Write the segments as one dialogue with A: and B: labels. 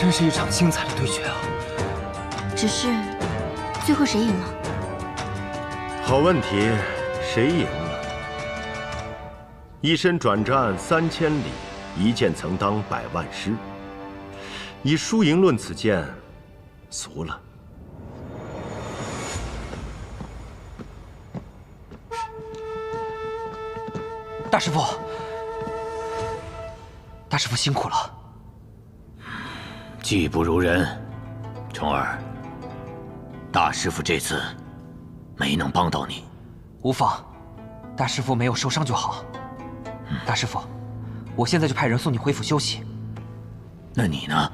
A: 真是一场精彩的对决啊！
B: 只是，最后谁赢了？
C: 好问题，谁赢了？一身转战3000里，一剑曾当100万师。以输赢论此剑，俗了。
A: 大师傅，大师傅辛苦了。
D: 技不如人，虫儿，大师傅这次没能帮到你。
A: 无妨，大师傅没有受伤就好。大师傅，我现在就派人送你回府休息。
D: 那你呢？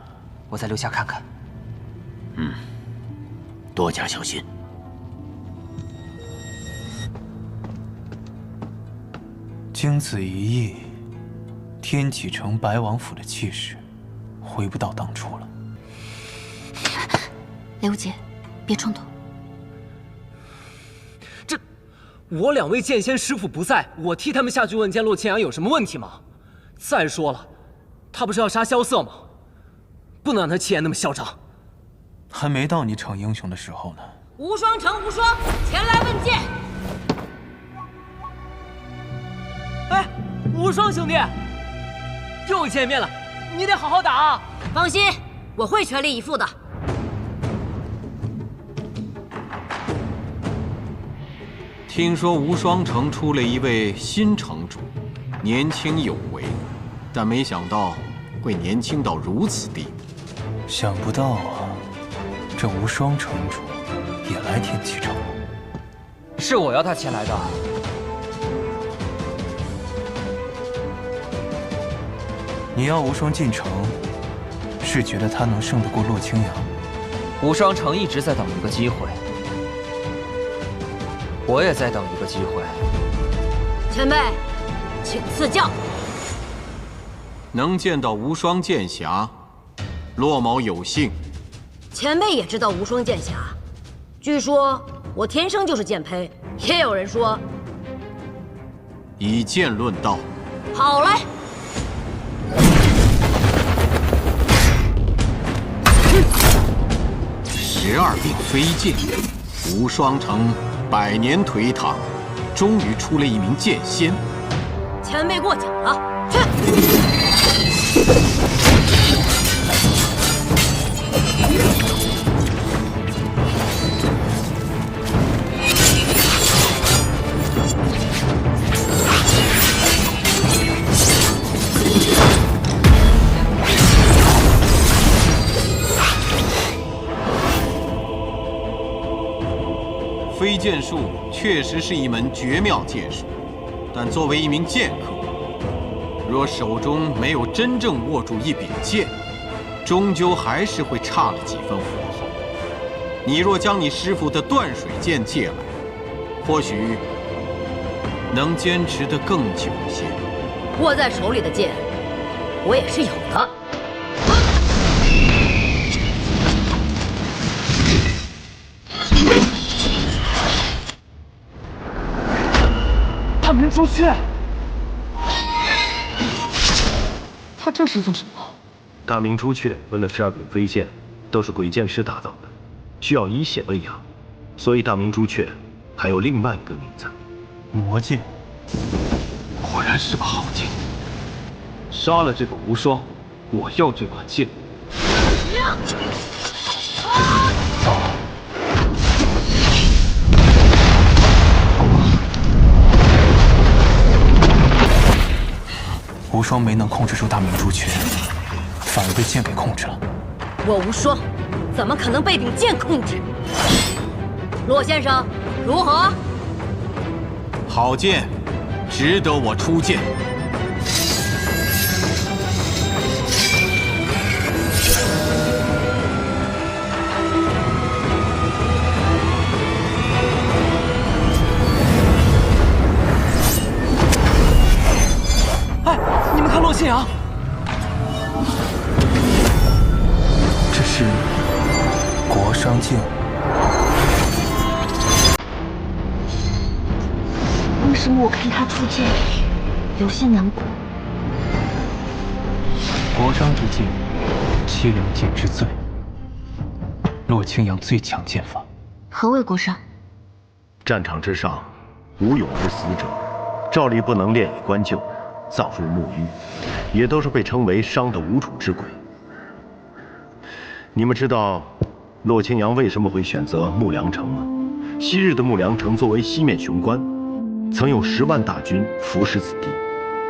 A: 我再留下看看。
D: 多加小心。
E: 经此一役，天启城白王府的气势，回不到当初了。
B: 雷无节，别冲动。
A: 我2位剑仙师傅不在，我替他们下去问剑洛千阳有什么问题吗？再说了，他不是要杀萧瑟吗？不能让他气焰那么嚣张。
E: 还没到你逞英雄的时候呢。
F: 无双城无双，前来问剑。
A: 哎，无双兄弟，又见面了，你得好好打啊！
F: 放心，我会全力以赴的。
G: 听说无双城出了一位新城主，年轻有为，但没想到会年轻到如此地步。
E: 想不到啊，这无双城主也来天启城了。
A: 是我要他前来的。
E: 你要无双进城，是觉得他能胜得过洛清扬？
A: 无双城一直在等一个机会，我也在等一个机会。
F: 前辈，请赐教。
G: 能见到无双剑侠，洛某有幸。
F: 前辈也知道无双剑侠，据说我天生就是剑胚，也有人说。
G: 以剑论道。
F: 好嘞。
G: 12柄飞剑，无双城100年颓唐，终于出了一名剑仙。
F: 前辈过奖了，去。
G: 飞剑术确实是一门绝妙剑术，但作为一名剑客，若手中没有真正握住一柄剑，终究还是会差了几分火候。你若将你师傅的断水剑借来，或许能坚持得更久些。
F: 握在手里的剑，我也是有的。
A: 大明朱雀，他这是做什么？
C: 大明朱雀分了12柄飞剑，都是鬼剑师打造的，需要以血喂养，所以大明朱雀还有另外一个名字——
E: 魔剑。
H: 果然是把好剑。杀了这个无双，我要这把剑。
E: 走。无双没能控制住大明朱雀，反而被剑给控制了。
F: 我无双怎么可能被柄剑控制？骆先生，如何？
G: 好剑，值得我出剑。
A: 你们看洛庆阳，
E: 这是国殇剑。
B: 为什么我看他出剑有些难过？
E: 国殇之剑凄凉剑之最，洛清扬最强剑法。
B: 何谓国殇？
C: 战场之上，无勇而死者，照例不能炼以棺柩，葬入墓狱，也都是被称为伤的无主之鬼。你们知道洛清扬为什么会选择木梁城吗？昔日的木梁城作为西面雄关，曾有10万大军伏视此地，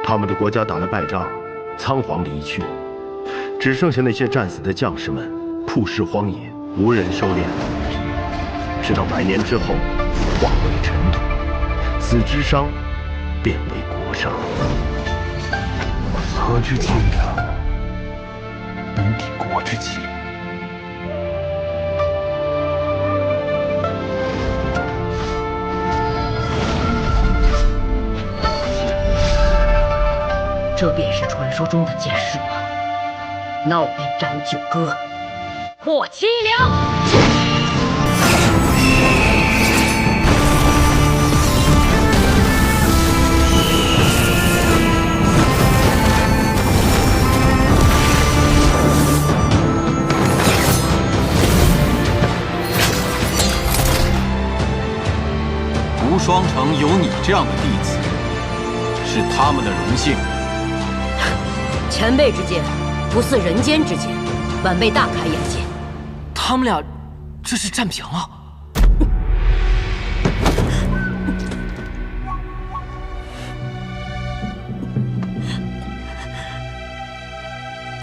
C: 他们的国家打了败仗，仓皇离去，只剩下那些战死的将士们曝尸荒野，无人收敛。直到100年之后，化为尘土，此之伤便为国殇。
E: 何之凄凉，能抵国之气？
F: 这便是传说中的剑士吗？那我便斩九歌，破凄凉。
G: 无双城有你这样的弟子，是他们的荣幸。
F: 前辈之剑，不似人间之剑，晚辈大开眼界。
A: 他们俩这是战平了。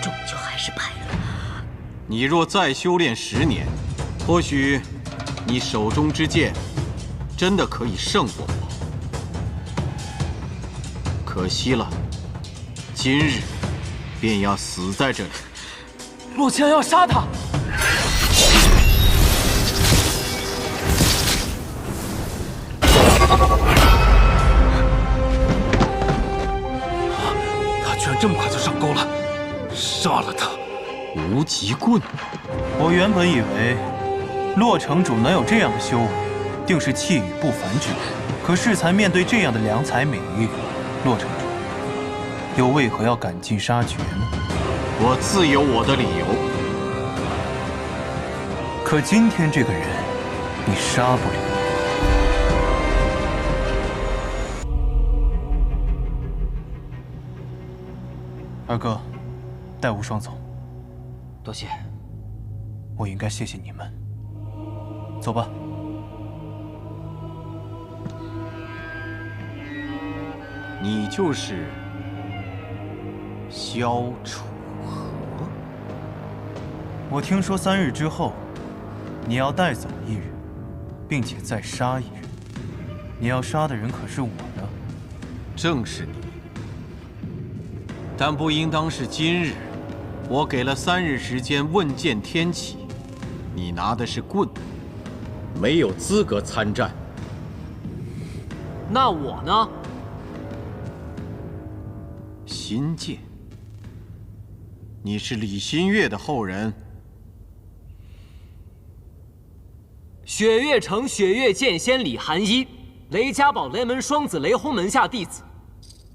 F: 终究还是败了。
G: 你若再修炼10年，或许你手中之剑真的可以胜过我。可惜了，今日便要死在这里。
A: 洛清扬要杀他。他居然这么快就上钩了，杀了他！
G: 无极棍，
E: 我原本以为洛城主能有这样的修为，定是气宇不凡之人。可适才面对这样的良才美玉，洛城主又为何要赶尽杀绝呢？
G: 我自有我的理由。
E: 可今天这个人，你杀不了。二哥，带无双走。
A: 多谢。
E: 我应该谢谢你们。走吧。
G: 你就是萧楚河。
E: 我听说3日之后，你要带走1人，并且再杀1人。你要杀的人可是我呢？
G: 正是你。但不应当是今日。我给了3日时间问剑天启，你拿的是棍，没有资格参战。
A: 那我呢？
G: 新剑，你是李新月的后人。
A: 雪月城雪月剑仙李寒一，雷家堡雷门双子雷轰门下弟子，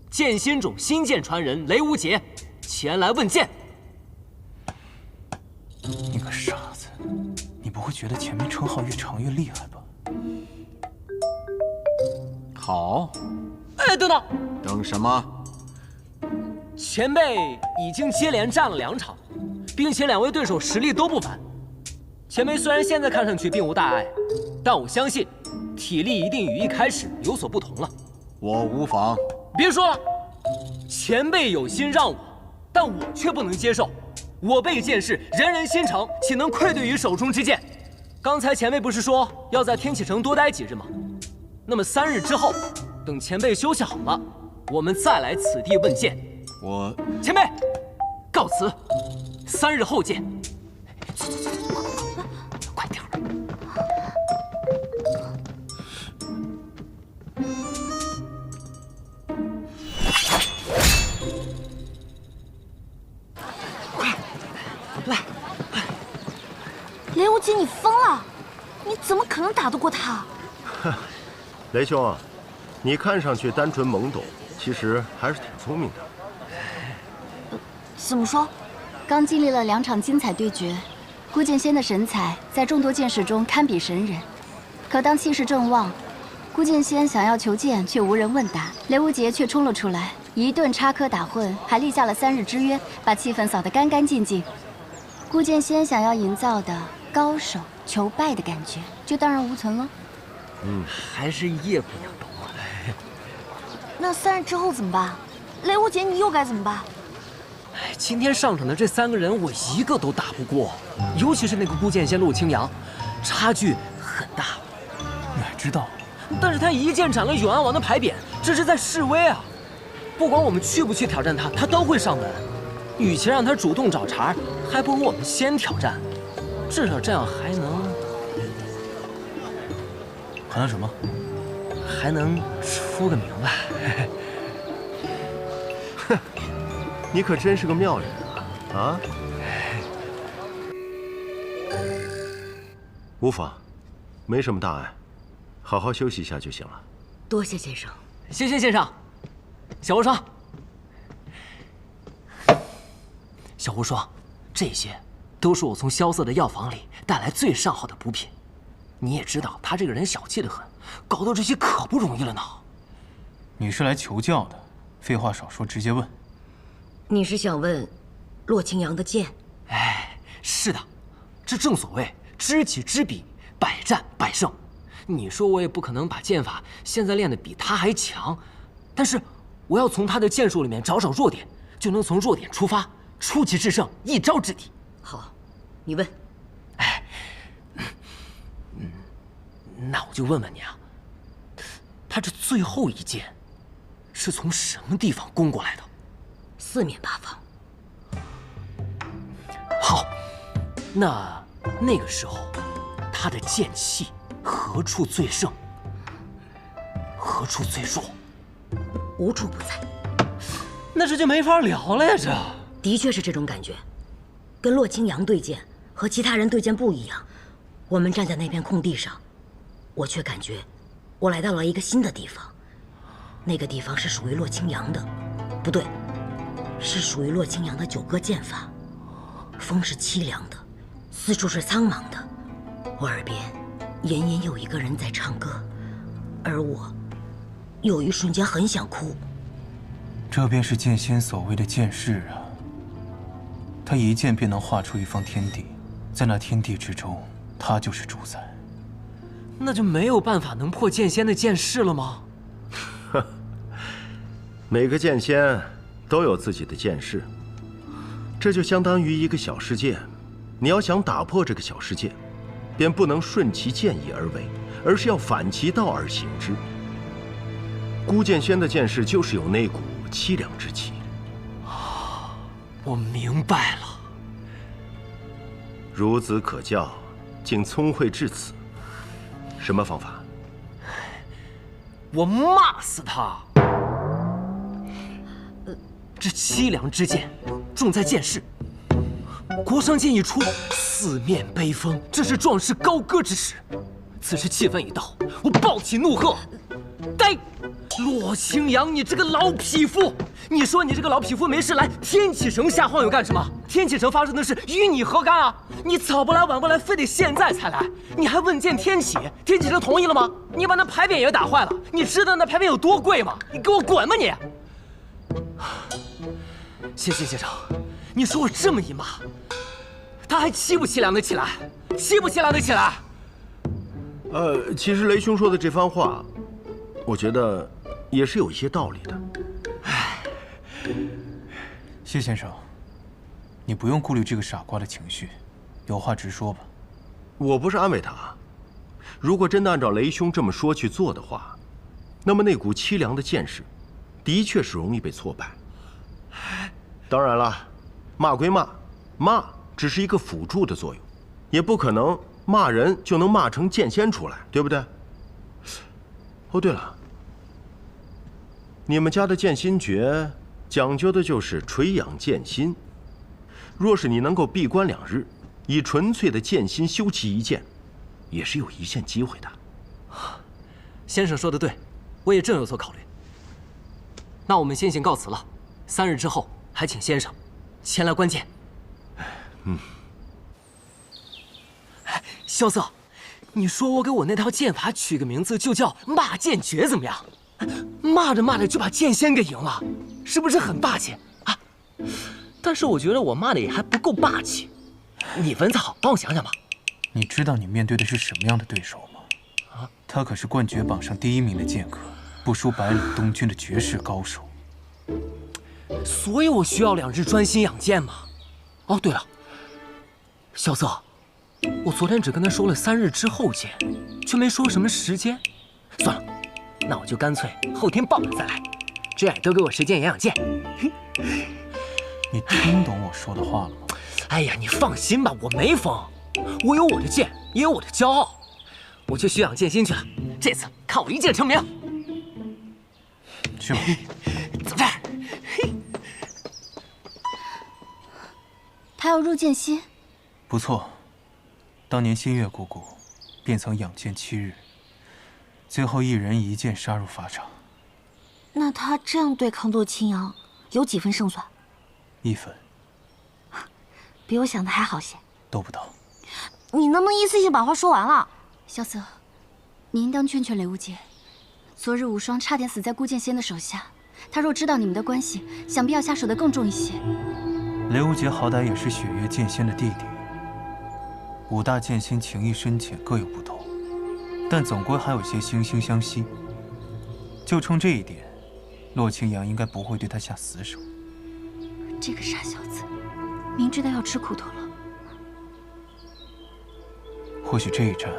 A: 剑心种新剑传人雷无节，前来问剑。
E: 你个傻子，你不会觉得前面称号越长越厉害吧？
G: 好。
A: 哎，等等。
G: 等什么？
A: 前辈已经接连战了2场，并且2位对手实力都不凡。前辈虽然现在看上去并无大碍，但我相信体力一定与一开始有所不同了。
G: 我无妨。
A: 别说了，前辈有心让我，但我却不能接受。我辈剑士人人心诚，岂能愧对于手中之剑？刚才前辈不是说要在天启城多待几日吗？那么3日之后，等前辈休息好了，我们再来此地问剑。前辈，告辞，3日后见。走，快点儿。
B: 雷无极，你疯了！你怎么可能打得过他？
C: 雷兄啊，你看上去单纯懵懂，其实还是挺聪明的。
B: 怎么说？
I: 刚经历了2场精彩对决，顾剑仙的神采在众多剑士中堪比神人。可当气势正旺，顾剑仙想要求剑却无人问答，雷无杰却冲了出来，一顿插科打诨，还立下了3日之约，把气氛扫得干干净净。顾剑仙想要营造的高手求败的感觉，就荡然无存了。
A: 还是叶姑娘懂我。
B: 那3日之后怎么办？雷无杰，你又该怎么办？
A: 今天上场的这3个人，我一个都打不过，尤其是那个顾剑仙陆清扬，差距很大。
E: 你还知道？
A: 但是他一剑斩了永安王的牌匾，这是在示威啊！不管我们去不去挑战他，他都会上门。与其让他主动找茬，还不如我们先挑战，至少这样还能
E: 什么？
A: 还能出个名白。
C: 哼，你可真是个妙人啊！无妨，没什么大碍，好好休息一下就行了。
F: 多谢先生。
A: 谢谢先生。小无双，小无双，这些都是我从萧瑟的药房里带来最上好的补品。你也知道，他这个人小气得很，搞到这些可不容易了呢。
E: 你是来求教的，废话少说，直接问。
F: 你是想问洛清扬的剑？
A: 哎，是的，这正所谓知己知彼，百战百胜。你说我也不可能把剑法现在练得比他还强，但是我要从他的剑术里面找弱点，就能从弱点出发，出奇制胜，一招制敌。
F: 好，你问。
A: 哎，那我就问问你啊，他这最后一剑是从什么地方攻过来的
F: ？4面8方。
A: 好，那个时候，他的剑气何处最盛，何处最弱？
F: 无处不在。
A: 那这就没法聊了呀！这
F: 的确是这种感觉。跟洛清扬对剑和其他人对剑不一样，我们站在那片空地上，我却感觉我来到了一个新的地方。那个地方是属于洛清扬的，不对，是属于洛清扬的9个剑法。风是凄凉的，四处是苍茫的，我耳边隐隐有一个人在唱歌，而我有一瞬间很想哭。
E: 这便是剑仙所谓的剑势啊！他一剑便能画出一方天地，在那天地之中，他就是主宰。
A: 那就没有办法能破剑仙的剑势了吗？
C: 哼，每个剑仙都有自己的剑势，这就相当于一个小世界。你要想打破这个小世界，便不能顺其剑意而为，而是要反其道而行之。孤剑仙的剑势就是有那股凄凉之气。
A: 我明白了。
C: 孺子可教，竟聪慧至此。什么方法？
A: 我骂死他！这凄凉之剑，重在剑势。国殇剑一出，四面悲风，这是壮士高歌之时。此时气氛一到，我暴起怒喝：“呆！洛清扬，你这个老匹夫！你说你这个老匹夫没事来天启城瞎晃悠干什么？天启城发生的事与你何干啊？你早不来晚不来，非得现在才来，你还问见天启？天启城同意了吗？你把那牌匾也打坏了，你知道那牌匾有多贵吗？你给我滚吧你！”谢谢先生，你说我这么一骂，他还凄不凄凉的起来？凄不凄凉的起来？
C: 其实雷兄说的这番话，我觉得也是有一些道理的。
E: 谢先生，你不用顾虑这个傻瓜的情绪，有话直说吧。
C: 我不是安慰他，如果真的按照雷兄这么说去做的话，那么那股凄凉的剑势，的确是容易被挫败。当然了，骂归骂，骂只是一个辅助的作用，也不可能骂人就能骂成剑仙出来，对不对？哦，对了，你们家的剑心诀讲究的就是垂养剑心。若是你能够闭关2日，以纯粹的剑心修其一剑，也是有一线机会的。
A: 先生说的对，我也正有所考虑。那我们先行告辞了，3日之后还请先生前来观剑。萧瑟，你说我给我那套剑法取个名字就叫骂剑诀怎么样？骂着骂着就把剑仙给赢了，是不是很霸气啊？但是我觉得我骂的也还不够霸气。你文字好，帮我想想吧。
E: 你知道你面对的是什么样的对手吗？啊，他可是冠绝榜上第1名的剑客，不输百里东军的绝世高手。
A: 所以我需要2日专心养剑嘛。哦，对了，萧瑟，我昨天只跟他说了3日之后见，却没说什么时间。算了，那我就干脆后天傍晚再来，这样都给我时间养养剑。
E: 你听懂我说的话了吗？
A: 哎呀，你放心吧，我没疯，我有我的剑，也有我的骄傲，我去学养剑心去了。这次看我一剑成名。
E: 去吧。
A: 走这儿。
I: 他要入剑心。
E: 不错，当年新月姑姑便曾养剑7日，最后1人1剑杀入法场。
B: 那他这样对抗洛清扬，有几分胜算
E: ？1分。
B: 比我想的还好些。
E: 都不到。
B: 你能不能一次性把话说完了？
I: 萧瑟，你应当劝劝雷无节。昨日无双差点死在顾剑仙的手下，他若知道你们的关系，想必要下手的更重一些。
E: 雷无节好歹也是雪月剑仙的弟弟，5大剑仙情谊深浅各有不同，但总归还有些惺惺相惜。就冲这一点，洛清扬应该不会对他下死手。
I: 这个傻小子，明知道要吃苦头了。
E: 或许这一战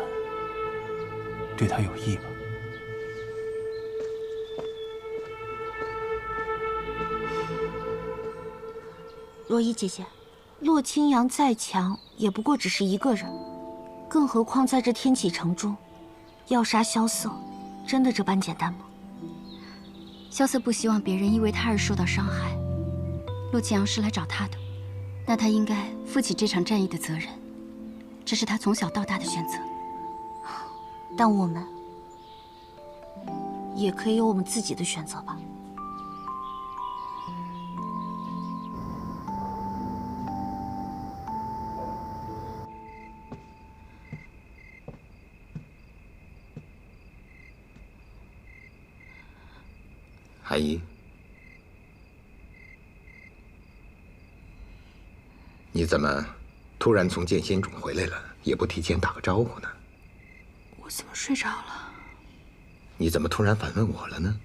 E: 对他有益吧。
B: 若依姐姐，洛清扬再强，也不过只是一个人，更何况在这天启城中，要杀萧瑟，真的这般简单吗？
I: 萧瑟不希望别人因为他而受到伤害。洛清扬是来找他的，那他应该负起这场战役的责任，这是他从小到大的选择。
B: 但我们也可以有我们自己的选择吧。
J: 韩姨，你怎么突然从剑仙冢回来了，也不提前打个招呼呢？
B: 我怎么睡着了？
J: 你怎么突然反问我了呢？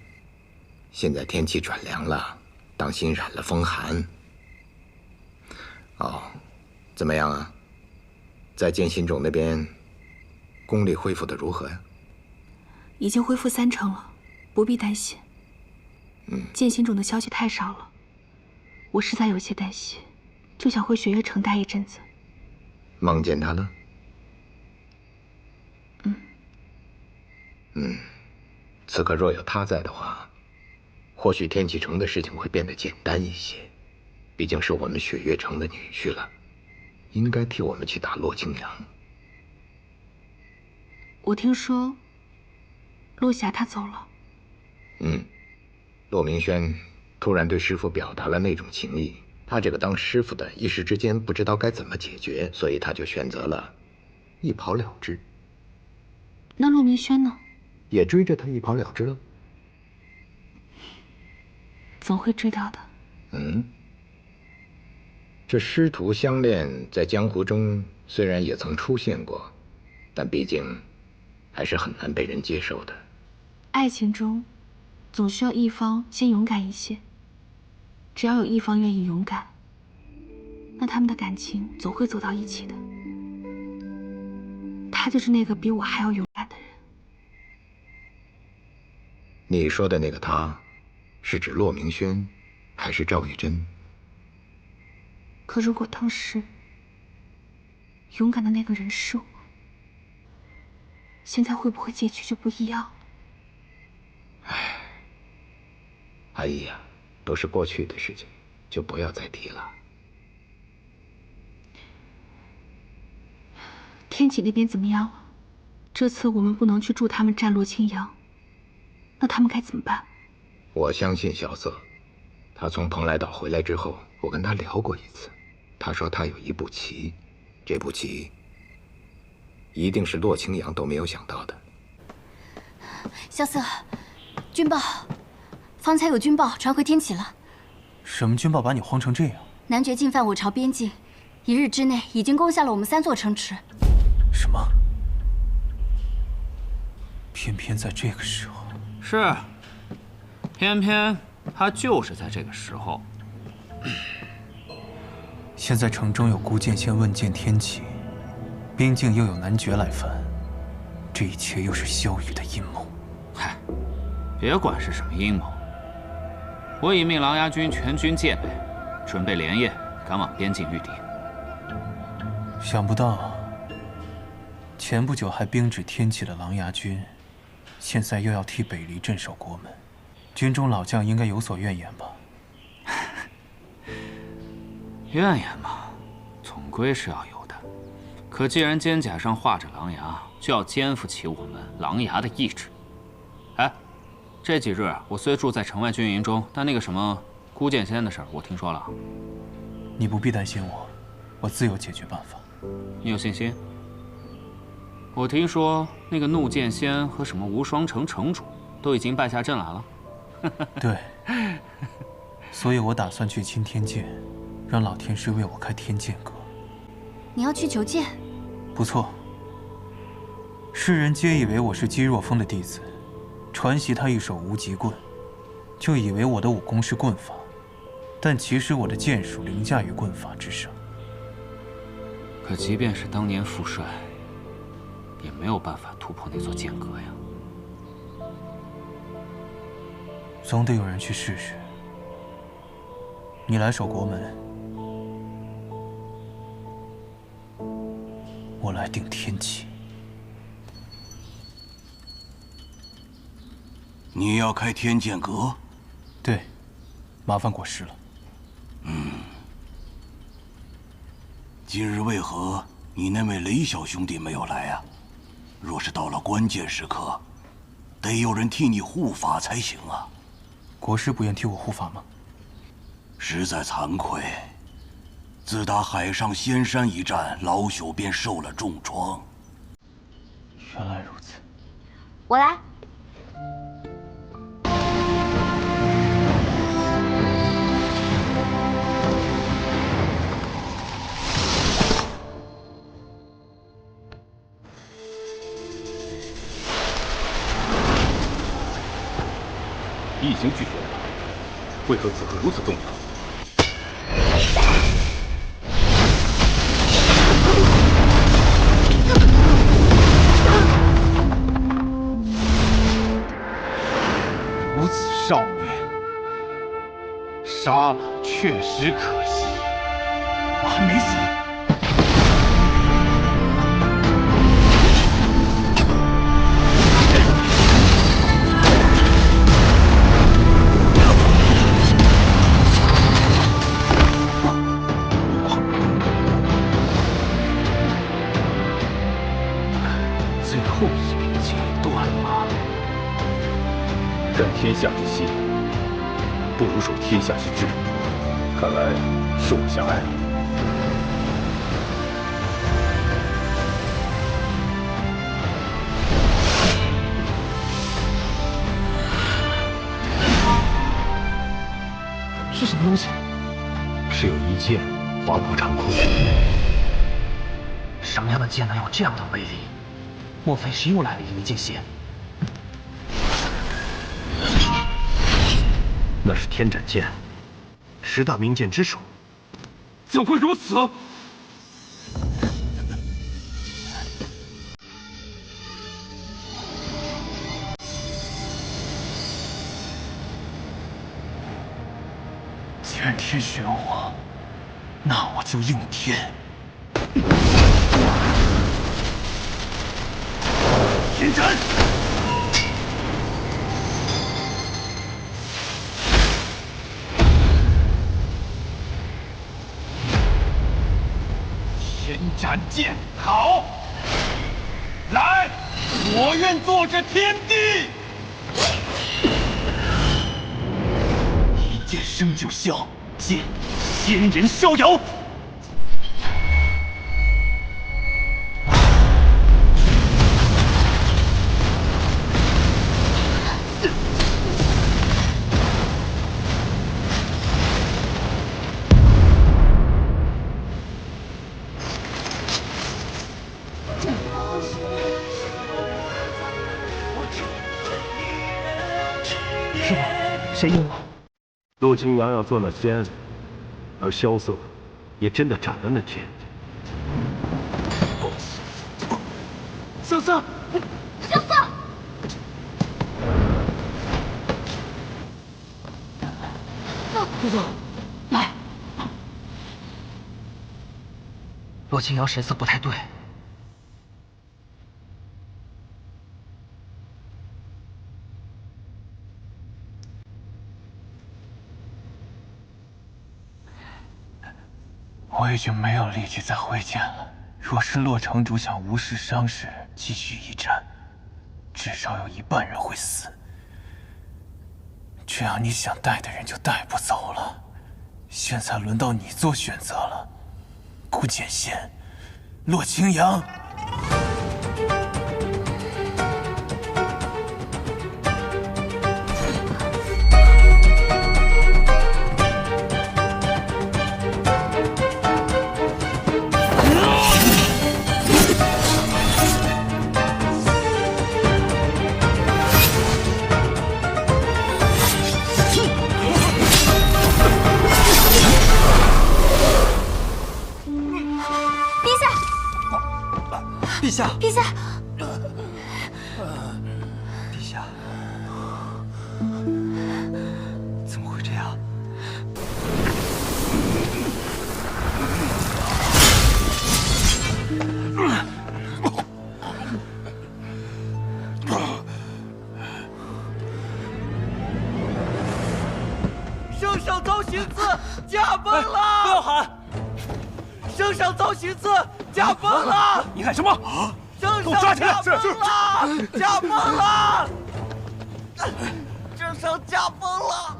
J: 现在天气转凉了，当心染了风寒。哦，怎么样啊？在剑心冢那边，功力恢复的如何呀？
K: 已经恢复3成了，不必担心。剑心冢的消息太少了，我实在有些担心，就想回雪月城待一阵子。
J: 梦见他了？此刻若有他在的话，或许天启城的事情会变得简单一些。毕竟是我们雪月城的女婿了，应该替我们去打洛清扬。
K: 我听说洛霞她走了。
J: 骆明轩突然对师父表达了那种情谊，他这个当师傅的一时之间不知道该怎么解决，所以他就选择了一跑了之。
K: 那骆明轩呢？
J: 也追着他一跑了之了。
K: 总会追到的。
J: 这师徒相恋在江湖中虽然也曾出现过，但毕竟还是很难被人接受的。
K: 爱情中总需要一方先勇敢一些，只要有一方愿意勇敢，那他们的感情总会走到一起的。他就是那个比我还要勇敢的人。
J: 你说的那个他，是指骆明轩，还是赵玉珍？
K: 可如果当时勇敢的那个人是我，现在会不会结局就不一样了？
J: 阿姨呀，都是过去的事情，就不要再提了。
K: 天启那边怎么样了？这次我们不能去助他们战洛清扬，那他们该怎么办？
J: 我相信萧瑟，他从蓬莱岛回来之后，我跟他聊过一次，他说他有一步棋，这步棋一定是洛清扬都没有想到的。
I: 萧瑟，军报，方才有军报传回天启了。
E: 什么军报把你慌成这样？
I: 男爵进犯我朝边境，1日之内已经攻下了我们3座城池。
E: 什么？偏偏在这个时候。
L: 是，偏偏他就是在这个时候。
E: 现在城中有孤剑仙问剑天启，边境又有男爵来犯，这一切又是萧雨的阴谋。
L: 嗨，别管是什么阴谋，我已命琅琊军全军戒备，准备连夜赶往边境御敌。
E: 想不到，前不久还兵指天启的琅琊军，现在又要替北离镇守国门，军中老将应该有所怨言吧？
L: 怨言嘛，总归是要有的。可既然肩甲上画着狼牙，就要肩负起我们狼牙的意志。哎，这几日我虽住在城外军营中，但那个什么孤剑仙的事儿，我听说了。
E: 你不必担心我，我自有解决办法。
L: 你有信心？我听说那个怒剑仙和什么无双城城主都已经败下阵来了。
E: 对，所以我打算去钦天剑，让老天师为我开天剑阁。
I: 你要去求剑？
E: 不错。世人皆以为我是姬若风的弟子，传习他一手无极棍，就以为我的武功是棍法，但其实我的剑术凌驾于棍法之上。
L: 可即便是当年副帅，也没有办法突破那座剑阁呀。
E: 总得有人去试试。你来守国门，我来定天启。
M: 你要开天剑阁？
E: 对，麻烦国师了。
M: 今日为何你那位雷小兄弟没有来啊？若是到了关键时刻，得有人替你护法才行啊。
E: 国师不愿替我护法吗？
M: 实在惭愧，自打海上仙山一战，老朽便受了重创。
E: 原来如此。
B: 我来。
H: 你已经拒绝了他，为何此刻如此重要？如此少年，杀了确实可惜。我还没死。后一柄剑断了，战天下之心，不如守天下之志。看来是我狭隘了。是什么东西？是有一剑划破长空。什么样的剑能有这样的威力？莫非是又来了一名剑仙？
C: 那是天斩剑，10大名剑之首。
H: 怎会如此？既然天选我，那我就应天。天斩！天斩剑，好！来，我愿做这天地。一剑生就消，剑仙人逍遥。
C: 谁赢了？陆清扬要做那仙，而萧瑟也真的斩了那天。
A: 萧瑟，
B: 萧瑟！
A: 陆总，来。洛清扬神色不太对。
E: 我已经没有力气再挥剑了。若是洛城主想无事伤势继续一战，至少有一半人会死。这样你想带的人就带不走了。现在轮到你做选择了，顾剑仙，洛清扬。
A: 陛下，
B: 陛下，
A: 陛下，怎么会这样？
N: 圣上遭行刺，驾崩了！
A: 不要喊！
N: 圣上遭行刺，驾崩了！
A: 你喊什么？
N: 圣
A: 给我抓
N: 上
A: 起来！
N: 驾崩了！驾崩了！圣上驾崩了！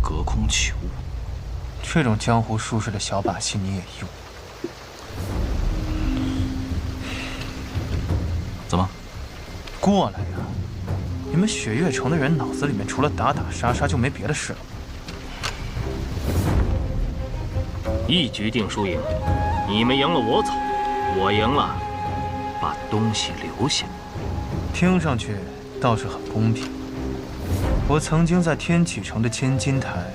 L: 隔空起雾，
E: 这种江湖术士的小把戏你也用？
L: 怎么？
E: 过来呀！你们雪月城的人脑子里面除了打打杀杀就没别的事了。
D: 一局定输赢，你们赢了我走，我赢了把东西留下。
E: 听上去倒是很公平。我曾经在天启城的千金台，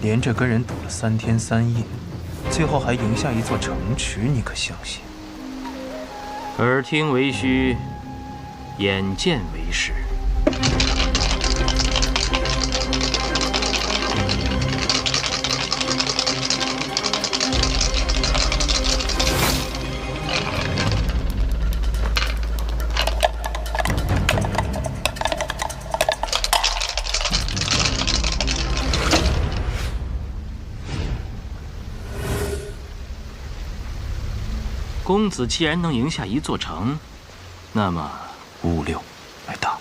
E: 连着跟人赌了3天3夜，最后还赢下一座城池，你可相信？
D: 耳听为虚，眼见为实。公子既然能赢下一座城，那么
E: 5-6来打。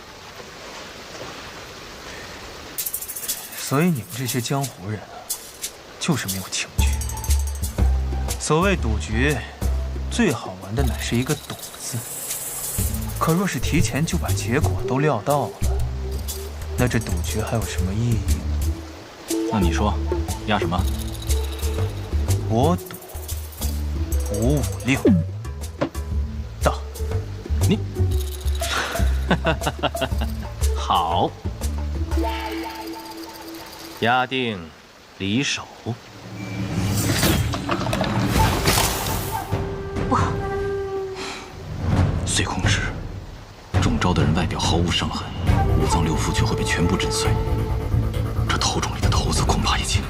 E: 所以你们这些江湖人啊，就是没有情趣。所谓赌局，最好玩的乃是一个“赌”字。可若是提前就把结果都料到了，那这赌局还有什么意义呢？
L: 那你说，压什么？
E: 我赌5-5-6。到。
D: 你，好，压定离手。
B: 不好！
L: 碎空石，中招的人外表毫无伤痕，五脏六腑却会被全部震碎。这头中里的头子恐怕已经……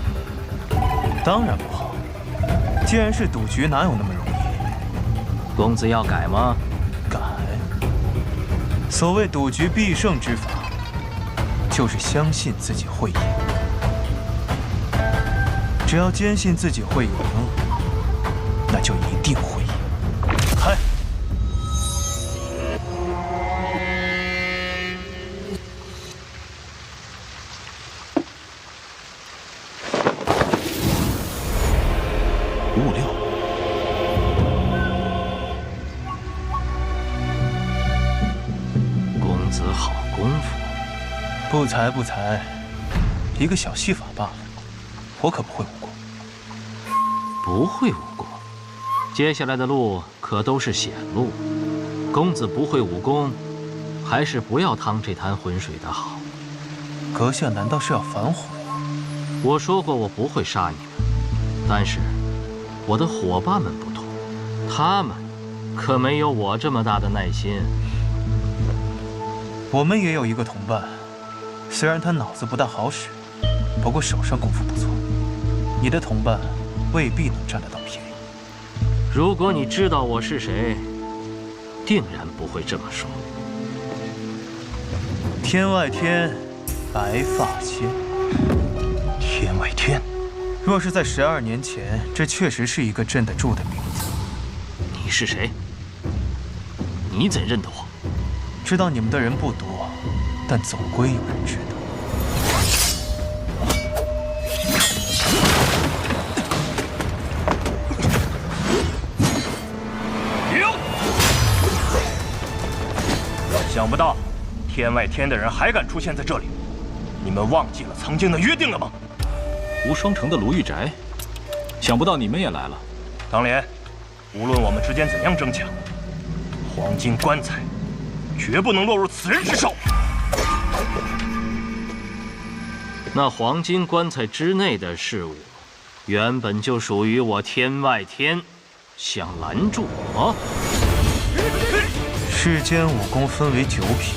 E: 当然不好。既然是赌局，哪有那么容易？
D: 公子要改吗？
E: 改。所谓赌局必胜之法，就是相信自己会赢。只要坚信自己会赢，那就一定会赢。开。
L: 5-6。
D: 公子好功夫。
E: 不才不才，一个小戏法罢了。我可不会无过。
D: 不会无过，接下来的路可都是险路。公子不会武功，还是不要趟这滩浑水的好。
E: 阁下难道是要反悔？
D: 我说过我不会杀你们，但是我的伙伴们不同，他们可没有我这么大的耐心。
E: 我们也有一个同伴，虽然他脑子不大好使，不过手上功夫不错。你的同伴未必能占得到便宜。
D: 如果你知道我是谁，定然不会这么说。
E: 天外天，白发仙。天外天，若是在12年前，这确实是一个镇得住的名字。
D: 你是谁？你怎认得我？
E: 知道你们的人不多，但总归有人知道。
O: 想不到，天外天的人还敢出现在这里，你们忘记了曾经的约定了吗？
H: 无双城的卢玉宅，想不到你们也来了。
O: 当年，无论我们之间怎样争抢，黄金棺材绝不能落入此人之手。
D: 那黄金棺材之内的事物，原本就属于我天外天，想拦住我？
E: 世间武功分为9品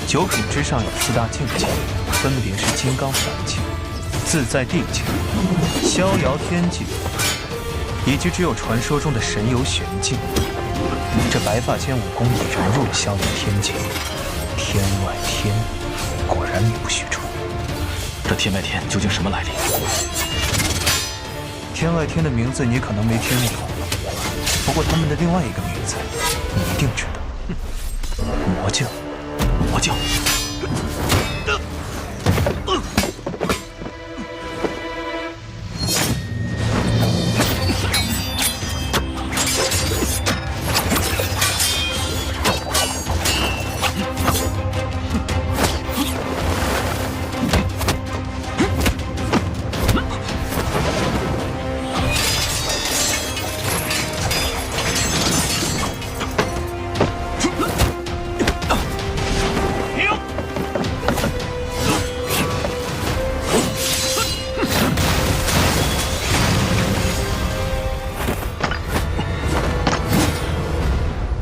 E: ，9品之上有4大境界，分别是金刚凡境、自在地境、逍遥天境，以及只有传说中的神游玄境。这白发仙武功已融入了逍遥天境，天外天，果然名不虚传。
H: 这天外天究竟什么来历？
E: 天外天的名字你可能没听过，不过他们的另外一个名字你一定知道。魔教，
H: 魔教。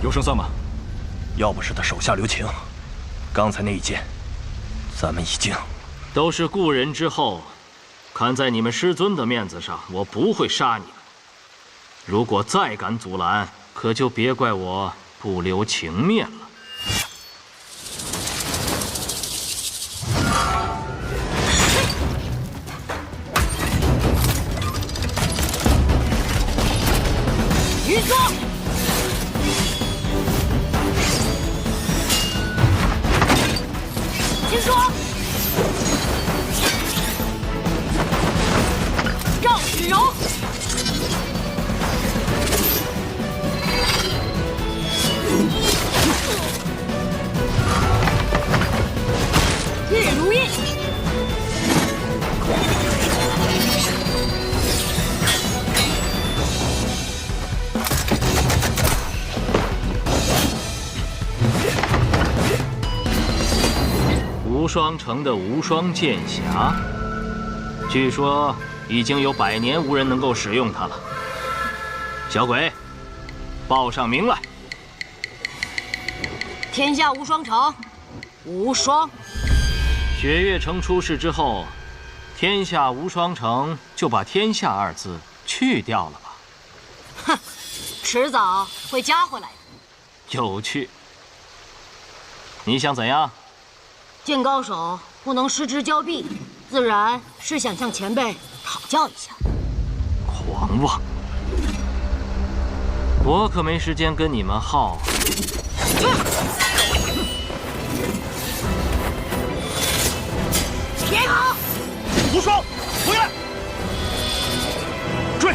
H: 有胜算吗？
O: 要不是他手下留情，刚才那一剑，咱们已经……
D: 都是故人之后，看在你们师尊的面子上，我不会杀你们。如果再敢阻拦，可就别怪我不留情面了。
F: 云霜。金霜，赵子柔，月如印，
D: 无双城的无双剑匣，据说已经有100年无人能够使用它了。小鬼，报上名来。
F: 天下无双城，无双。
D: 雪月城出事之后，天下无双城就把“天下”2字去掉了吧？
F: 哼，迟早会加回来的。
D: 有趣。你想怎样？
F: 见高手不能失之交臂，自然是想向前辈讨教一下。
D: 狂妄！我可没时间跟你们耗。
F: 别跑！
O: 无双，回来！追！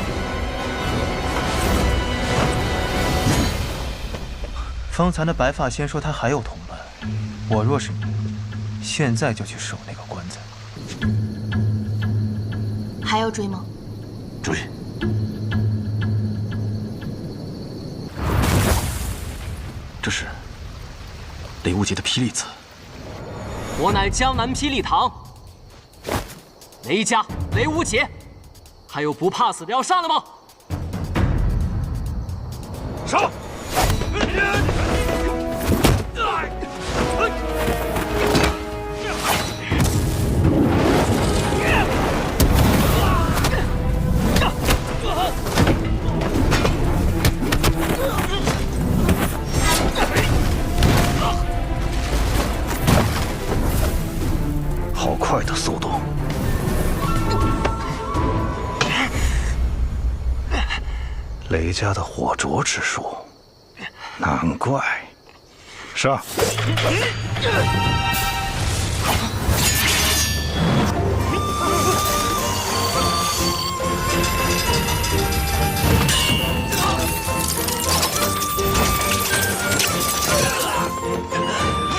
E: 方才的白发仙说他还有同伴，我若是你，现在就去守那个棺材。
B: 还要追吗？
M: 追。
P: 这是雷无极的霹雳刺。
A: 我乃江南霹雳堂雷家雷无极，还有不怕死的要上的吗？
O: 上！
P: 好快的速度！雷家的火灼之术，难怪。上！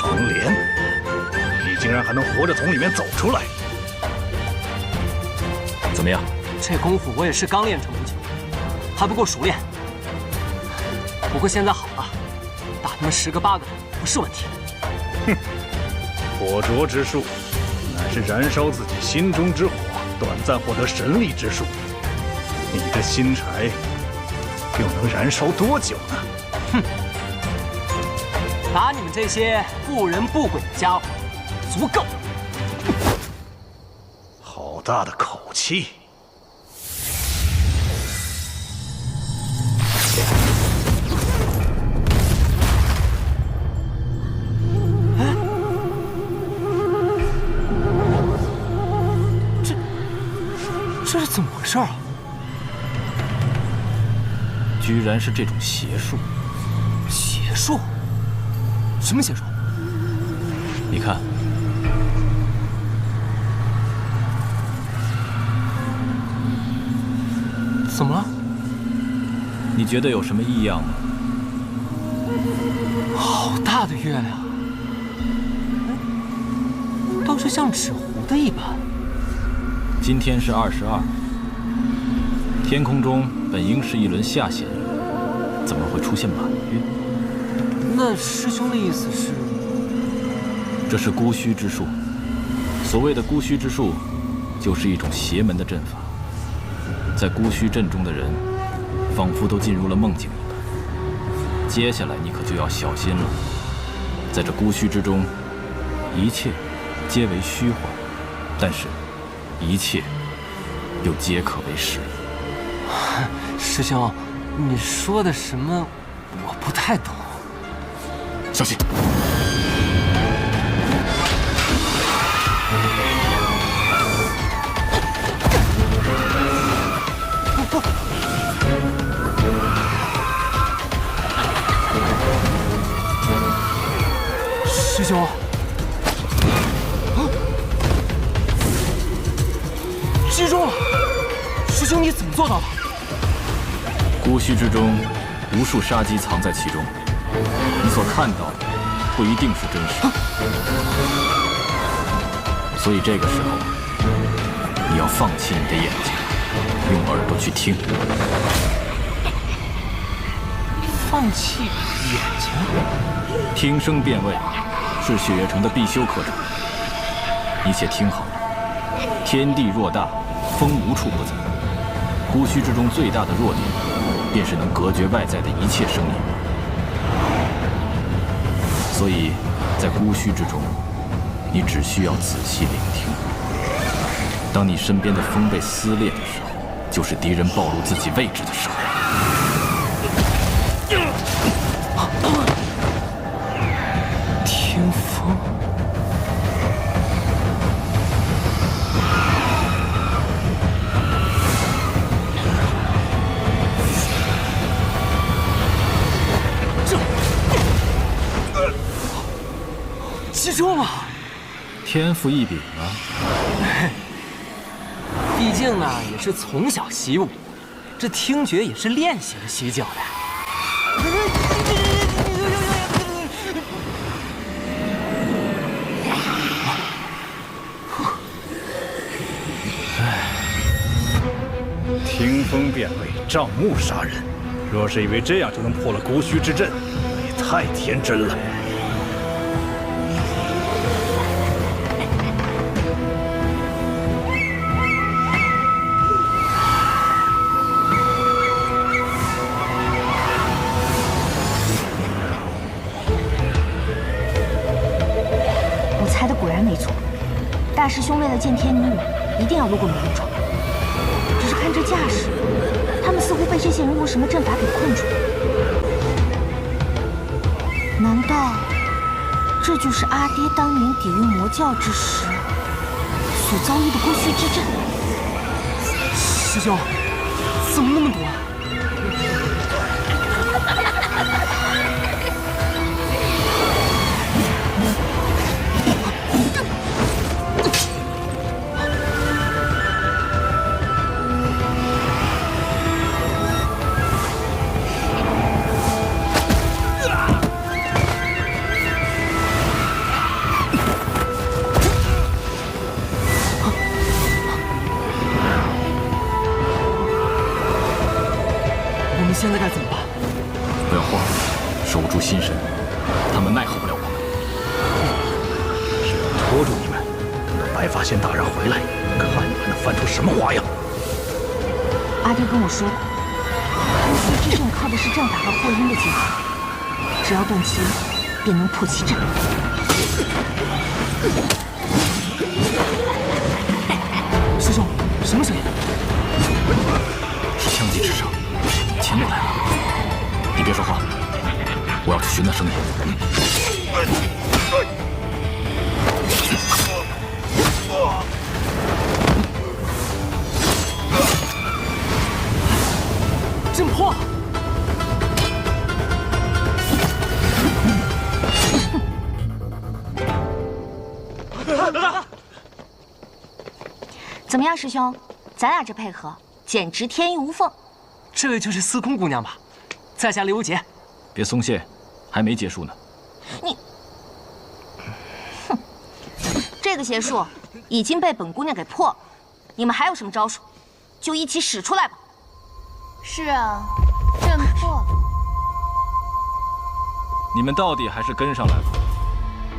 P: 黄莲，你竟然还能活着从里面走出来！怎么样？
A: 这功夫我也是刚练成不久，还不够熟练。不过现在好了，打他们10个8个不是问题。
P: 哼，火灼之术乃是燃烧自己心中之火，短暂获得神力之术。你这新柴又能燃烧多久呢？
A: 哼，打你们这些不人不鬼的家伙，足够。
P: 好大的口气！
A: 这是怎么回事啊？
L: 居然是这种邪术！
A: 邪术？什么邪术？
L: 你看，
A: 怎么了？
L: 你觉得有什么异样吗？
A: 好大的月亮，倒是像纸糊的一般。
L: 今天是22，天空中本应是一轮下弦雨，怎么会出现满月？
A: 那师兄的意思是，
L: 这是孤虚之术。所谓的孤虚之术，就是一种邪门的阵法。在孤虚阵中的人，仿佛都进入了梦境一般。接下来你可就要小心了。在这孤虚之中，一切皆为虚幻，但是一切又皆可为实。
A: 师兄，你说的什么？我不太懂。
P: 小心！
A: 师兄，击中了！师兄，你怎么做到的？
L: 孤虚之中，无数杀机藏在其中，你所看到的不一定是真实。所以这个时候，你要放弃你的眼睛，用耳朵去听。
A: 放弃眼睛？
L: 听声辨位是血月城的必修课程。你且听好了，天地偌大，风无处不在。孤虚之中最大的弱点，便是能隔绝外在的一切声音。所以，在孤虚之中，你只需要仔细聆听。当你身边的风被撕裂的时候，就是敌人暴露自己位置的时候。
A: 听风。击中了，
L: 天赋异禀啊！
A: 毕竟呢，也是从小习武，这听觉也是练习了许久的。
P: 便为账目杀人。若是以为这样就能破了孤虚之阵，也太天真了。
B: 我猜的果然没错，大师兄为了见天女舞，一定要路过梅林庄。只是看这架势，他们似乎被这些人用什么阵法给困住了。难道这就是阿爹当年抵御魔教之时所遭遇的孤虚之阵？
A: 师兄，怎么那么多啊？现在该怎么办？
H: 不要慌，守住心神，他们奈何不了我们。只要拖住你们，等到白发仙大人回来，看你们能翻出什么花样。
B: 阿爹跟我说过，孤虚之阵靠的是阵法和后音的结合，只要动其一，便能破其阵。
A: 师兄，什么声音？
H: 是枪击之声。前面来了，你别说话，我要去寻那声音。
A: 阵破！
B: 怎么样，师兄？咱俩这配合简直天衣无缝。
A: 这位就是司空姑娘吧？在下刘杰。
H: 别松懈，还没结束呢。
B: 你，哼，这个邪术已经被本姑娘给破了，你们还有什么招数，就一起使出来吧。
I: 是啊，阵破了。
H: 你们到底还是跟上来了。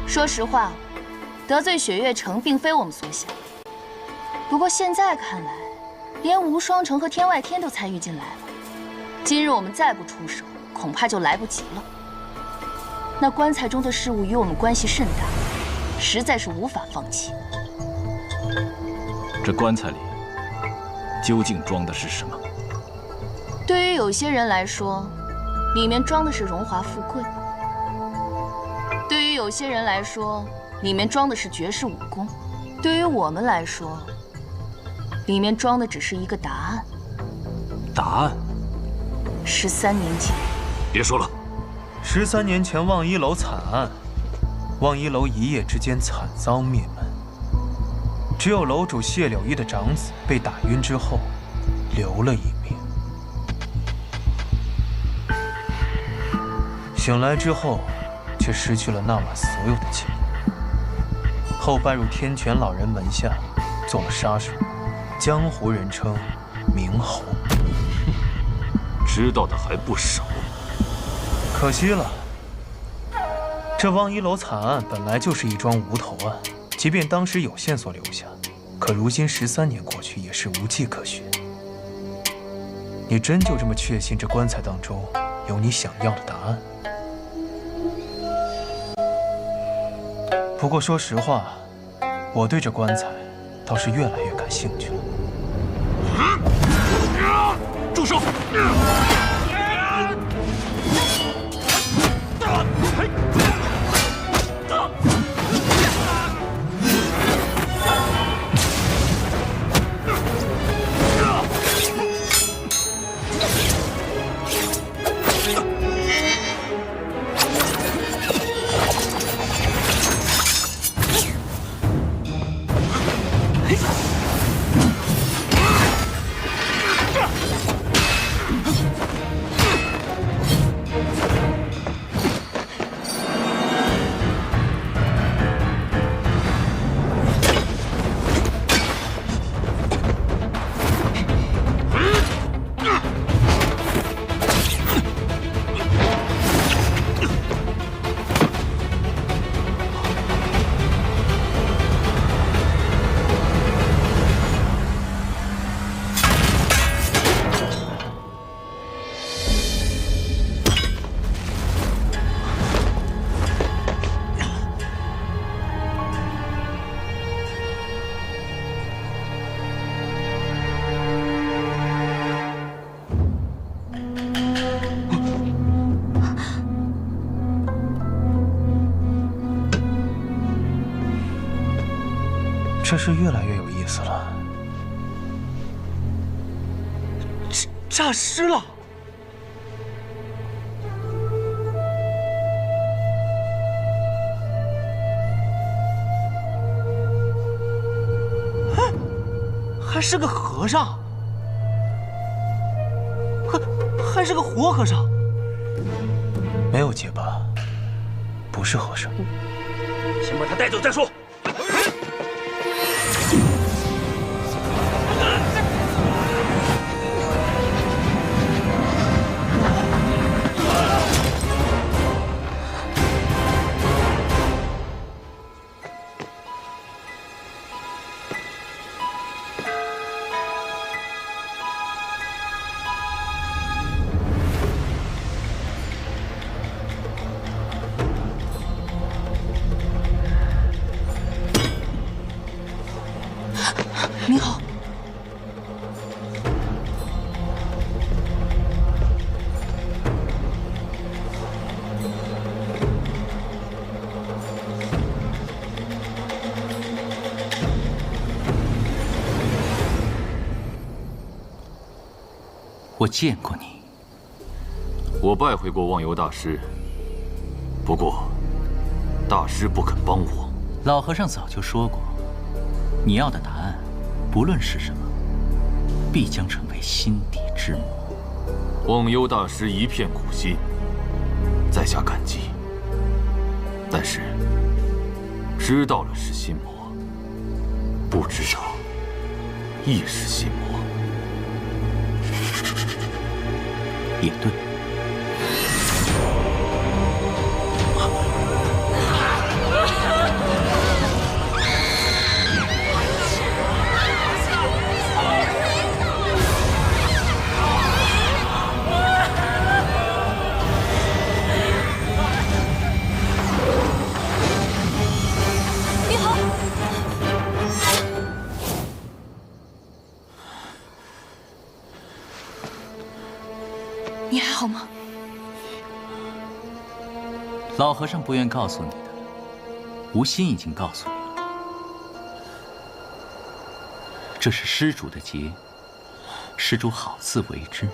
I: 说实话，得罪雪月城并非我们所想。不过现在看来，连无双城和天外天都参与进来了。今日我们再不出手，恐怕就来不及了。那棺材中的事物与我们关系甚大，实在是无法放弃。
H: 这棺材里究竟装的是什么？
I: 对于有些人来说，里面装的是荣华富贵；对于有些人来说，里面装的是绝世武功；对于我们来说，里面装的只是一个答案。
H: 答案
I: ？13年前。
H: 别说了。
E: 13年前望一楼惨案，望一楼一夜之间惨遭灭门，只有楼主谢柳依的长子被打晕之后，留了一命。醒来之后，却失去了那晚所有的记忆。后拜入天泉老人门下，做了杀手，江湖人称明侯。
H: 知道的还不少。
E: 可惜了，这望一楼惨案本来就是一桩无头案，即便当时有线索留下，可如今13年过去，也是无迹可寻。你真就这么确信这棺材当中有你想要的答案？不过说实话，我对这棺材倒是越来越感兴趣了。
H: 住手！
E: 这事越来越有意思了。
A: 诈尸了！还是个和尚，还是个活和尚。
E: 没有结巴，不是和尚。
O: 先把他带走再说。
K: 您好，
L: 我见过你。
H: 我拜会过忘忧大师，不过大师不肯帮我。
L: 老和尚早就说过，你要的答案，不论是什么，必将成为心底之魔。
H: 忘忧大师一片苦心，在下感激。但是知道了是心魔，不知道亦是心魔。
L: 也对。
K: 你还好吗？
L: 老和尚不愿告诉你的，无心已经告诉你了。这是施主的劫，施主好自为之。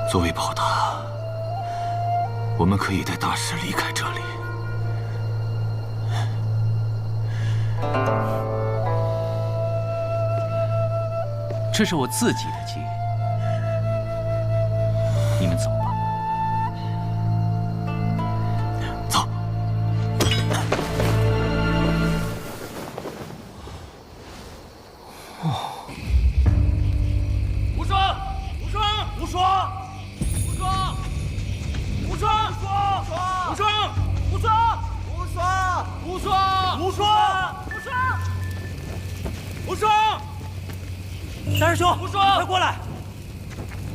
H: 作为报答，我们可以带大师离开这里。
L: 这是我自己的劫。你们走吧。
H: 走。
N: 无双，无双，无双，无双，无双，无双，无双，无双，无双，无双，无双，无双，
O: 大师兄，
N: 无双，
O: 快过来！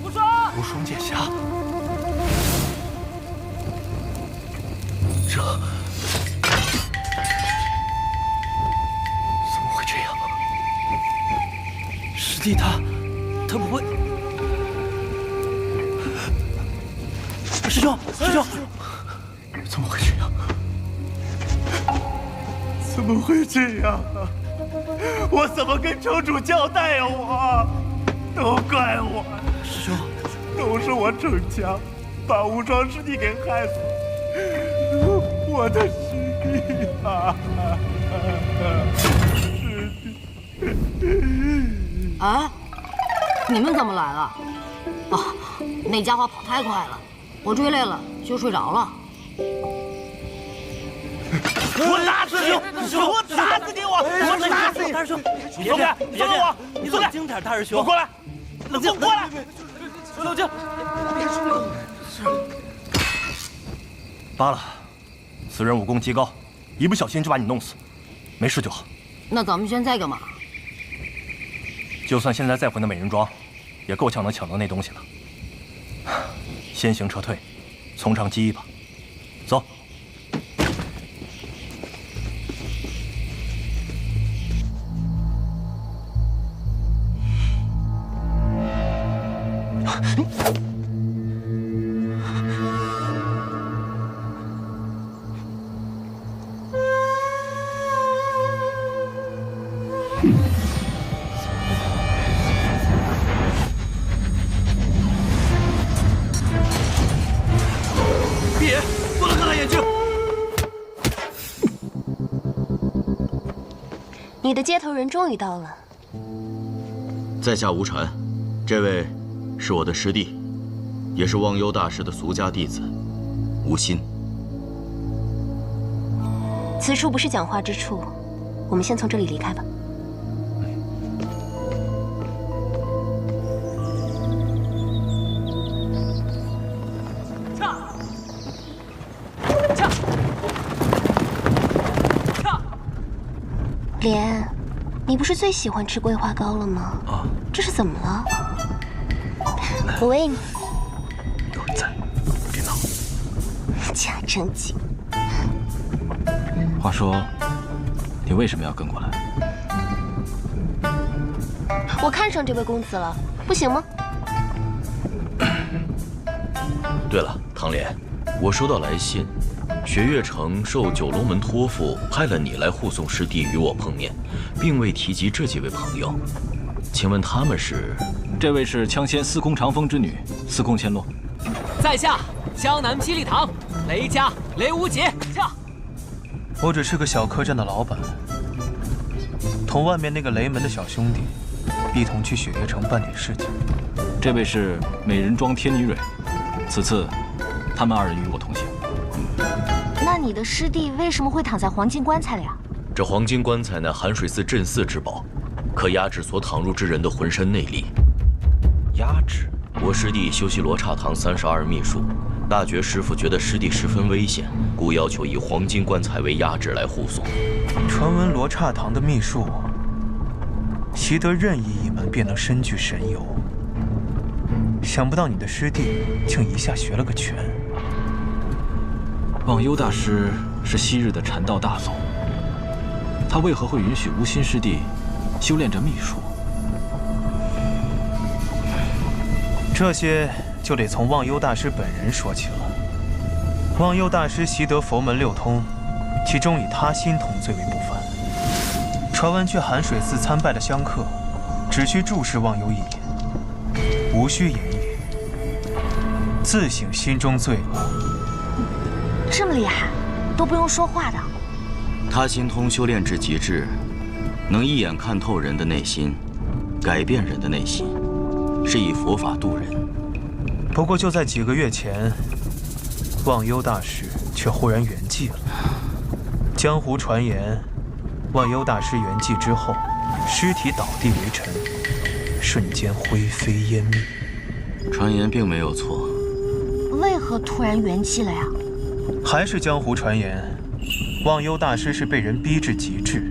N: 无双，
O: 无双剑侠，这怎么会这样？师弟他不会？师兄，师兄，怎么会这样？
Q: 怎么会这样啊？我怎么跟城主交代呀？都怪我。
O: 师兄，
Q: 都是我逞强，把无双师弟给害死。我的师弟啊！师弟！
F: 啊，你们怎么来了？啊，那家伙跑太快了，我追累了就睡着了。
Q: 我打死你！我打死你！我打死你！
O: 大师兄，
Q: 别动！别动我！
O: 你冷静点，大师兄。
Q: 我过来，冷静，过来。
O: 冷静，罢了，此人武功极高，一不小心就把你弄死，没事就好。
F: 那咱们现在干嘛？
O: 就算现在再回那美人庄，也够呛能抢到那东西了。先行撤退，从长计议吧。走。
N: 别，不能看他眼睛。
R: 你的接头人终于到了。
S: 在下无尘，这位是我的师弟，也是忘忧大师的俗家弟子，无心。
R: 此处不是讲话之处，我们先从这里离开吧。莲，你不是最喜欢吃桂花糕了吗？啊，这是怎么了？我喂你。
O: 有人在，别闹。
R: 假正经。
T: 话说，你为什么要跟过来？
R: 我看上这位公子了，不行吗？
S: 对了，唐莲，我收到来信，雪月城受九龙门托付，派了你来护送师弟与我碰面，并未提及这几位朋友。请问他们是？
T: 这位是枪仙司空长风之女，司空千落。
A: 在下江南霹雳堂雷家雷无极。驾！
E: 我只是个小客栈的老板，同外面那个雷门的小兄弟一同去雪月城办点事情。
T: 这位是美人庄天女蕊，此次他们二人与我同行。
B: 那你的师弟为什么会躺在黄金棺材里啊？
S: 这黄金棺材乃寒水寺镇寺之宝，可压制所躺入之人的浑身内力。压制？我师弟修习罗刹堂32秘术，大觉师傅觉得师弟十分危险，故要求以黄金棺材为压制来护送。
E: 传闻罗刹堂的秘术，习得任意一门便能身具神游。想不到你的师弟竟一下学了个全。
T: 忘忧大师是昔日的禅道大宗，他为何会允许无心师弟修炼这秘术？
E: 这些就得从忘忧大师本人说起了。忘忧大师习得佛门6通，其中以他心通最为不凡。传闻去寒水寺参拜的香客，只需注视忘忧一眼，无需言语，自省心中罪恶。
B: 这么厉害，都不用说话的。
S: 他心通修炼至极致，能一眼看透人的内心，改变人的内心，是以佛法度人。
E: 不过就在几个月前，忘忧大师却忽然圆寂了。江湖传言，忘忧大师圆寂之后，尸体倒地为尘，瞬间灰飞烟灭。
S: 传言并没有错。
B: 为何突然圆寂了呀？
E: 还是江湖传言，忘忧大师是被人逼至极致，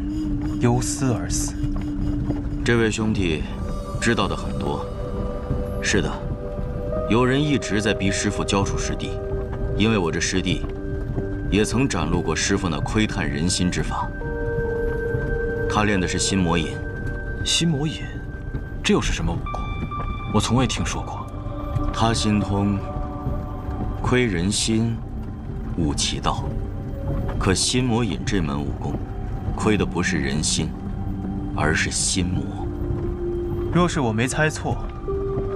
E: 忧思而死。
S: 这位兄弟知道的很多。是的，有人一直在逼师傅交出师弟，因为我这师弟也曾展露过师傅那窥探人心之法。他练的是心魔引。
T: 心魔引，这又是什么武功？我从未听说过。
S: 他心通窥人心，悟其道。可心魔引这门武功，窥的不是人心，而是心魔。
E: 若是我没猜错，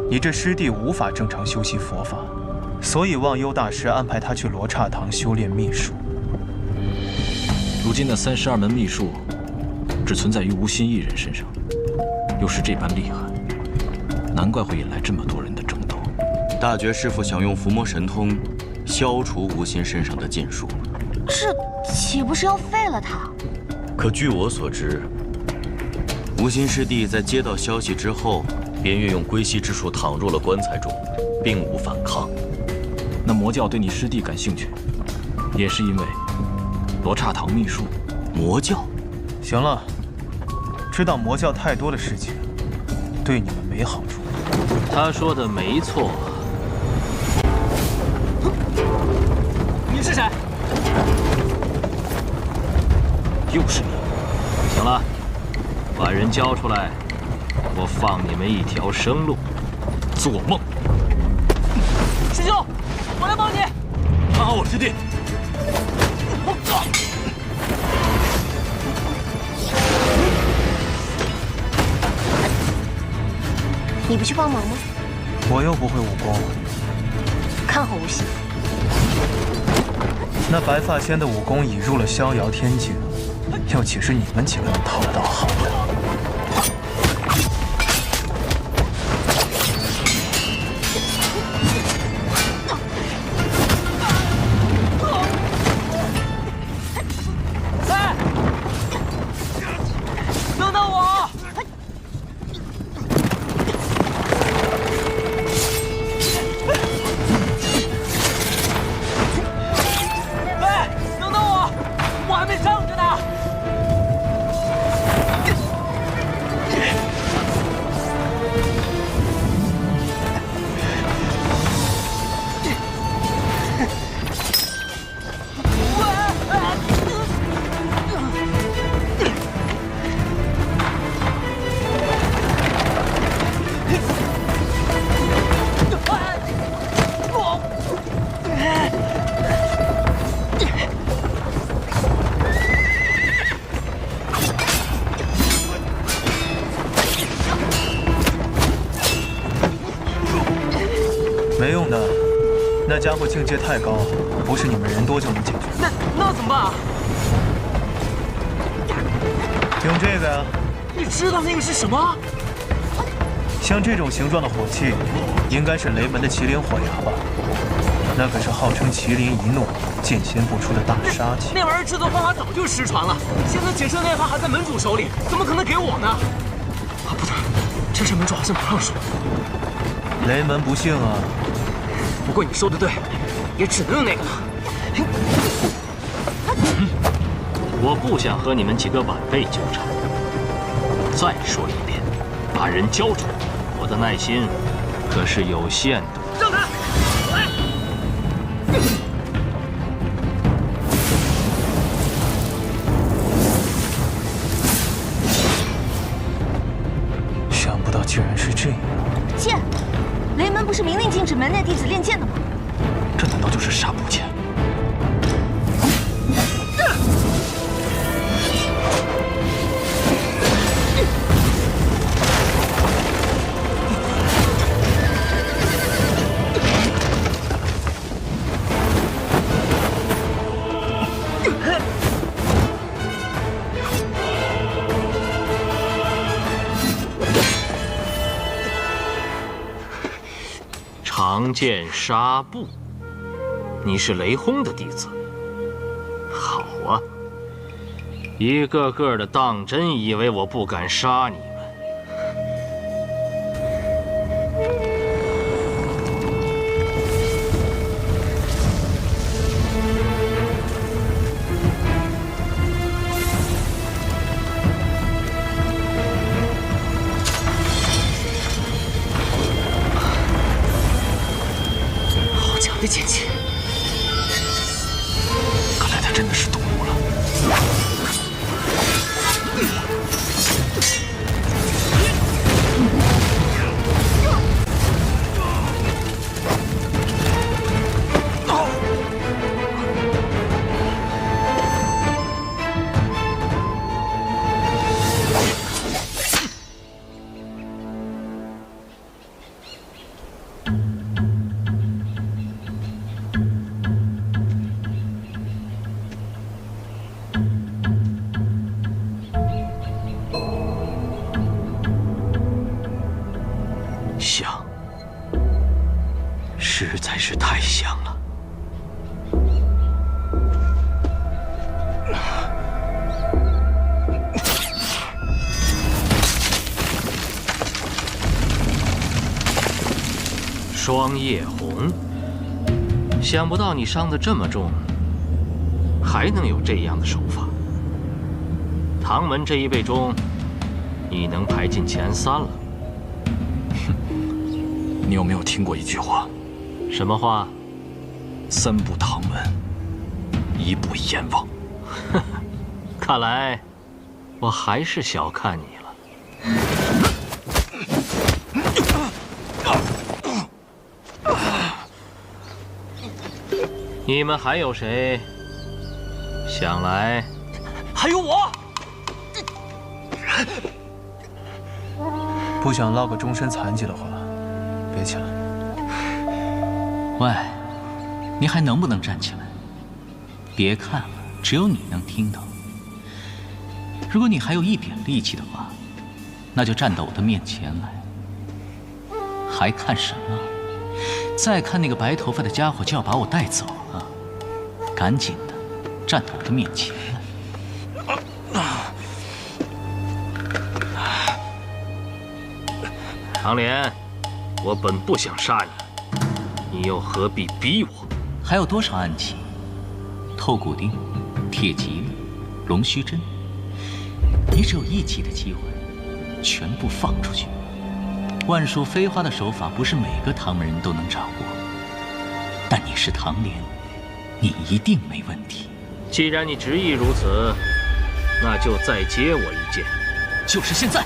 E: 你这师弟无法正常修习佛法，所以忘忧大师安排他去罗刹堂修炼秘术。
T: 如今那32门秘术，只存在于无心一人身上，又是这般厉害，难怪会引来这么多人的争斗。
S: 大觉师傅想用伏魔神通消除无心身上的禁术，
B: 这岂不是要废了他？
S: 可据我所知，无心师弟在接到消息之后，便运用归西之术躺入了棺材中，并无反抗。
T: 那魔教对你师弟感兴趣，也是因为罗刹堂秘术。
S: 魔教？
E: 行了，知道魔教太多的事情，对你们没好处。
D: 他说的没错。
A: 你是谁？
T: 又是你。
D: 行了，把人交出来，我放你们一条生路。
T: 做梦！
A: 师兄，我来帮你。
N: 看好我师弟。
R: 你不去帮忙吗？
E: 我又不会武功。
R: 看好无心。
E: 那白发仙的武功已入了逍遥天境，又岂是你们几个能讨得到好的？
A: 哎，等等我！哎，等等我，我还没上去呢。
E: 没用的，那家伙境界太高，不是你们人多就能解决。
A: 那怎么办啊？
E: 用这个呀。
A: 你知道那个是什么？
E: 像这种形状的火器，应该是雷门的麒麟火牙吧？那可是号称麒麟一怒，剑仙不出的大杀器。
A: 那玩意儿制作方法早就失传了，现在仅剩那把还在门主手里，怎么可能给我呢？啊，不对，这事门主好像不让说。
E: 雷门不幸啊。
A: 不过你说的对，也只能用那个了。
D: 我不想和你们几个晚辈纠缠。再说一遍，把人交出来，我的耐心可是有限的。
A: 让开！
E: 想不到竟然是这样。
B: 剑，雷门不是明令禁止门内弟子练剑的吗？
T: 这难道就是杀不剑？
D: 长剑纱布，你是雷轰的弟子。好啊，一个个的当真以为我不敢杀你们。
A: 的剑气，
T: 看来他真的是动怒了。香，实在是太香了。
D: 霜叶红，想不到你伤得这么重，还能有这样的手法。唐门这一辈中，你能排进前3了。
T: 你有没有听过一句话？
D: 什么话
T: ？3步唐门，1步阎王。
D: 看来我还是小看你了。你们还有谁想来？
A: 还有我。
E: 不想落个终身残疾的话，别起来。
L: 喂，你还能不能站起来？别看了，只有你能听到。如果你还有一点力气的话，那就站到我的面前来。还看什么？再看那个白头发的家伙就要把我带走了，赶紧的，站到我的面前来。
D: 唐莲，我本不想杀你，你又何必逼我？
L: 还有多少暗器？透骨钉、铁蒺藜、龙须针，你只有一击的机会，全部放出去。万术飞花的手法不是每个唐门人都能掌握，但你是唐莲，你一定没问题。
D: 既然你执意如此，那就再接我一剑，
L: 就是现在。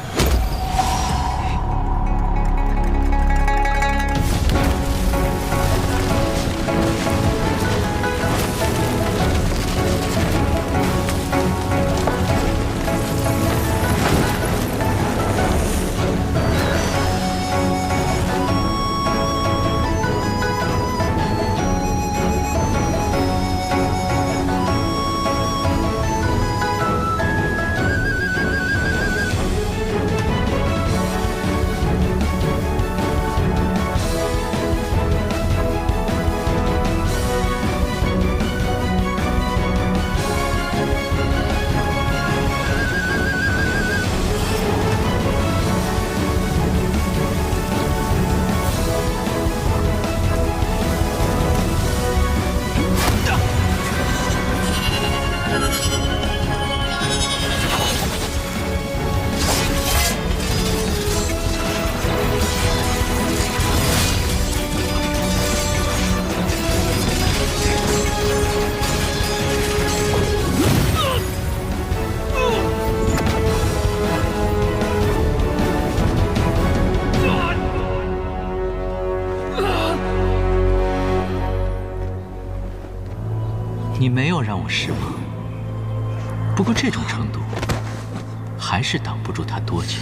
L: 你没有让我失望，不过这种程度还是挡不住他多久。